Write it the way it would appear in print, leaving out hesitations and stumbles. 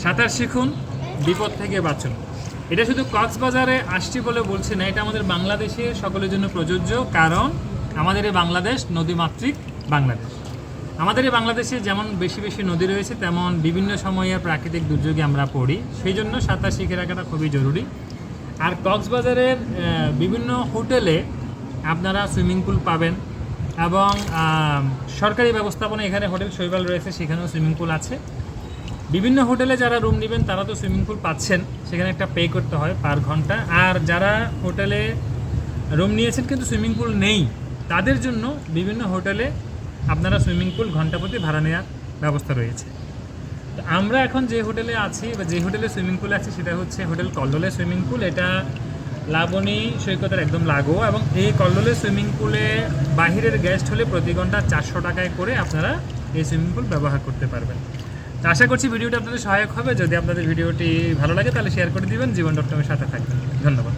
সাঁতার শিখুন, বিপদ থেকে বাঁচুন। এটা শুধু কক্সবাজারে আসছি বলে বলছি না, এটা আমাদের বাংলাদেশের সকলের জন্য প্রযোজ্য। কারণ আমাদের এই বাংলাদেশ নদীমাতৃক বাংলাদেশ। আমাদের এই বাংলাদেশে যেমন বেশি বেশি নদী রয়েছে, তেমন বিভিন্ন সময়ের প্রাকৃতিক দুর্যোগে আমরা পড়ি। সেই জন্য সাঁতার শিখে রাখাটা খুবই জরুরি। আর কক্সবাজারের বিভিন্ন হোটেলে আপনারা সুইমিং পুল পাবেন এবং সরকারি ব্যবস্থাপনা, এখানে হোটেল শৈবাল রয়েছে, সেখানেও সুইমিং পুল আছে। বিভিন্ন হোটেলে যারা রুম নেবেন তারা তো সুইমিং পুল পাচ্ছেন, সেখানে একটা পে করতে হয় পার ঘন্টা। আর যারা হোটেলে রুম নিয়েছেন কিন্তু সুইমিং পুল নেই, তাদের জন্য বিভিন্ন হোটেলে আপনারা সুইমিং পুল ঘন্টা প্রতি ভাড়া নেওয়ার ব্যবস্থা রয়েছে। তো আমরা এখন যে হোটেলে আছি বা যে হোটেলে সুইমিং পুল আছে সেটা হচ্ছে হোটেল কল্লোলে সুইমিং পুল। এটা লাবণী সৈকতের একদম লাগোয়া, এবং এই কল্লোলে সুইমিং পুলে বাহিরের গেস্ট হলে প্রতি ঘন্টা 400 টাকায় করে আপনারা এই সুইমিং পুল ব্যবহার করতে পারবেন। তো আশা করছি ভিডিওটা আপনাদের সহায়ক হবে। যদি আপনাদের ভিডিওটি ভালো লাগে তাহলে শেয়ার করে দিবেন, জীবন.com-এর সাথে থাকবেন। ধন্যবাদ।